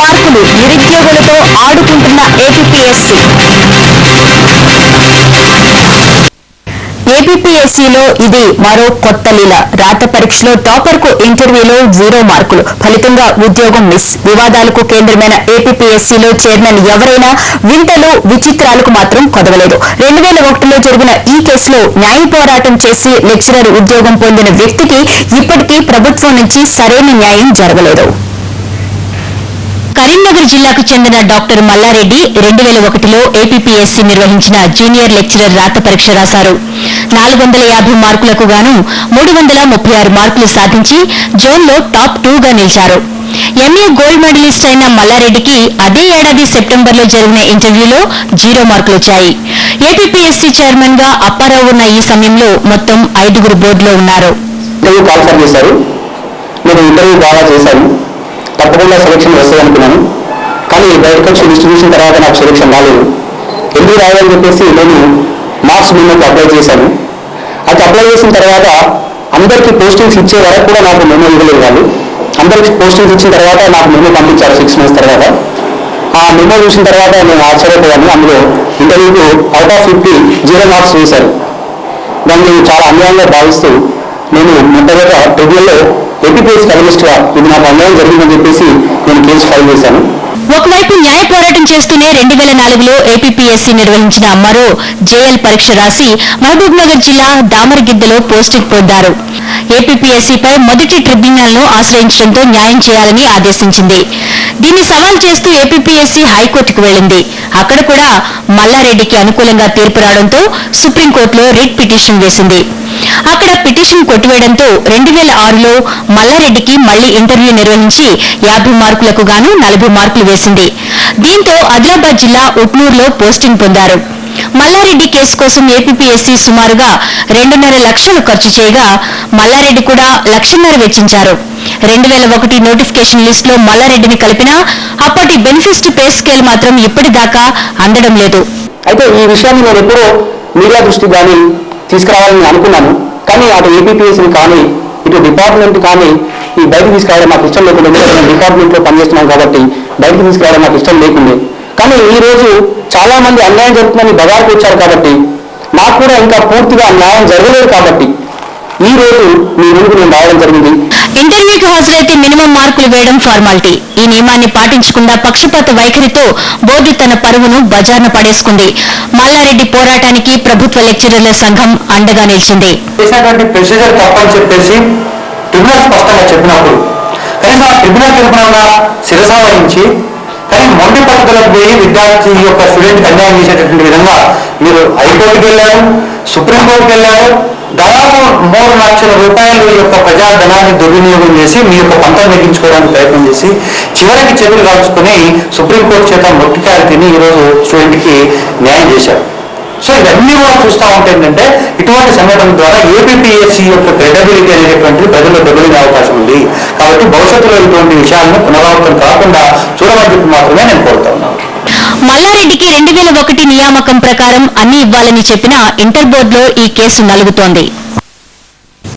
మార్కులు నిరుద్యోగులతో ఆడుకుంటున్న ఏపీపీఎస్సీ. ఏపీపీఎస్సీలో ఇది మరో కొత్త లీల. రాత పరీక్షలో టాపర్ కు ఇంటర్వ్యూలో 0 మార్కులు, ఫలితంగా ఉద్యోగం మిస్. వివాదాలకు కేంద్రమైన ఏపీపీఎస్సీలో చైర్మన్ ఎవరైనా వింతలు విచిత్రాలకు మాత్రం కొదవలేదు. 2001లో జరిగిన ఈ కేసులో న్యాయ పోరాటం చేసి లెక్చరర్ ఉద్యోగం పొందిన వ్యక్తికి ఇప్పటికీ ప్రభుత్వం నుంచి సరైన న్యాయం జరగలేదు. కరీంనగర్ జిల్లాకు చెందిన డాక్టర్ మల్లారెడ్డి 2001లో ఏపీపీఎస్సీ నిర్వహించిన జూనియర్ లెక్చరర్ రాత పరీక్ష రాశారు. 450 మార్కులకు గాను 336 మార్కులు సాధించి జోన్లో టాప్ 2గా నిలిచారు. ఎంఏ గోల్డ్ మెడలిస్ట్ అయిన మల్లారెడ్డికి అదే ఏడాది సెప్టెంబర్లో జరిగిన ఇంటర్వ్యూలో 0 మార్కులు వచ్చాయి. ఏపీపీఎస్సీ చైర్మన్ గా అప్పారావు ఉన్న ఈ సమయంలో మొత్తం 5గురు బోర్డులో ఉన్నారు. తప్పకుండా సెలక్షన్ వస్తుంది అనుకున్నాను, కానీ బయటకు వచ్చి డిస్ట్రిబ్యూషన్ తర్వాత నాకు సెలక్షన్ రాలేదు. ఎందుకు రావాలని చెప్పేసి నేను మార్క్స్ మెమోకి అప్లై చేశాను. అది అప్లై చేసిన తర్వాత అందరికీ పోస్టింగ్స్ ఇచ్చే వరకు కూడా నాకు మెమో ఇవ్వలేదు వాళ్ళు. అందరికీ పోస్టింగ్స్ ఇచ్చిన తర్వాత నాకు మెమో పంపించారు 6 months తర్వాత. ఆ మెమో చూసిన తర్వాత నేను ఆశ్చర్యపోయాను. అందులో ఇంటర్వ్యూకు అవుట్ ఆఫ్ 50 0 మార్క్స్ వేశారు. దాన్ని నేను చాలా అన్యాయంగా భావిస్తూ నేను మొట్టమొదట ట్రిబ్యునల్లో ఏపీపీఎస్సీ కమ్యూనిస్ట్గా ఇది నాకు అన్యాయం జరిగిందని చెప్పేసి నేను కేసు ఫైల్ చేశాను. ఒకవైపు న్యాయ పోరాటం చేస్తూనే 2004లో ఏపీపీఎస్సీ నిర్వహించిన మరో జేఎల్ పరీక్ష రాసి మహబూబ్ నగర్ జిల్లా దామరగిద్దలో పోస్టింగ్ పొందారు. ఏపీపీఎస్సీపై మొదటి ట్రిబ్యునల్ను ఆశ్రయించడంతో న్యాయం చేయాలని ఆదేశించింది. దీన్ని సవాల్ చేస్తూ ఏపీపీఎస్సీ హైకోర్టుకు వెళ్లింది. అక్కడ కూడా మల్లారెడ్డికి అనుకూలంగా తీర్పు రావడంతో సుప్రీంకోర్టులో రిట్ పిటిషన్ వేసింది. అక్కడ పిటిషన్ కొట్టివేయడంతో 2006లో మల్లారెడ్డికి మళ్లీ ఇంటర్వ్యూ నిర్వహించి 50 మార్కులకు గాను 40 మార్కులు వేసింది. దీంతో ఆదిలాబాద్ జిల్లా ఉట్నూరులో పోస్టింగ్ పొందారు. మల్లారెడ్డి కేసు కోసం ఏపీపీఎస్సీ సుమారుగా 2.5 లక్షలు ఖర్చు చేయగా మల్లారెడ్డి కూడా 1.5 లక్షలు వెచ్చించారు. 2001 నోటిఫికేషన్ లిస్టులో మల్లారెడ్డిని కలిపినా అప్పటి బెనిఫిట్ పే స్కేల్ మాత్రం ఇప్పటిదాకా అందడం లేదు. అయితే ఈ విషయాన్ని నేను ఎప్పుడో మీడియా దృష్టికి కానీ తీసుకురావాలని అనుకున్నాను, కానీ అటు ఏపీపీఎస్సీని కానీ ఇటు డిపార్ట్మెంట్ కానీ ఈ బయటకు తీసుకురావడం నాకు ఇష్టం లేకుండా. నేను డిపార్ట్మెంట్లో పనిచేస్తున్నాను కాబట్టి బయటకు తీసుకురావడం నాకు ఇష్టం లేకుండే. కానీ ఈ రోజు చాలా మంది అన్యాయం జరుగుతుందని బజార్కు వచ్చారు కాబట్టి నాకు కూడా ఇంకా పూర్తిగా న్యాయం జరగలేదు కాబట్టి ఈ రోజు మీ ముందుకు నేను రావడం జరిగింది. ఇంటర్వ్యూకి హాజరైతే మినిమం మార్కులు వేయడం ఫార్మాలిటీ. ఈ నియమాన్ని పాటించకుండా పక్షపాత వైఖరితో బోర్డు తన పరువును బజార్న పడేసుకుంది. మల్లారెడ్డి పోరాటానికి ప్రభుత్వ లెక్చరర్ల సంఘం అండగా నిలిచింది. ప్రొసీజర్ తప్పని చెప్పేసి ట్రిబ్యునల్ స్పష్టంగా చెప్పినప్పుడు కనీసం ఆ ట్రిబ్యునల్ తీర్పున శిరస వహించి కానీ మొండి పద్ధతులకు పోయి విద్యార్థి యొక్క స్టూడెంట్కి అన్యాయం చేసేటటువంటి విధంగా మీరు హైకోర్టుకి వెళ్ళారు, సుప్రీంకోర్టుకి వెళ్ళారు. దాదాపు 3 లక్షల రూపాయల యొక్క ప్రజాధనాన్ని దుర్వినియోగం చేసి మీ యొక్క పంటను నెగ్గించుకోవడానికి ప్రయత్నం చేసి చివరికి చేతులు కాల్చుకుని సుప్రీంకోర్టు చేత మొట్టికాయలు తిని ఈరోజు స్టూడెంట్కి న్యాయం చేశారు. సో ఇవన్నీ కూడా చూస్తూ ఉంటే ఏంటంటే ఇటువంటి సంఘటన ద్వారా ఏపీపీఎస్సీ యొక్క క్రెడిబిలిటీ అనేటువంటిది ప్రజల్లో దెబ్బతినే అవకాశం ఉంది. కాబట్టి భవిష్యత్తులో ఇటువంటి విషయాలను పునరావృతం కాకుండా చూడమని చెప్పి మాత్రమే నేను కోరుతా ఉన్నాను. మల్లారెడ్డికి 2001 నియామకం ప్రకారం అన్ని ఇవ్వాలని చెప్పినా ఇంటర్ బోర్డులో ఈ కేసు నలుగుతోంది.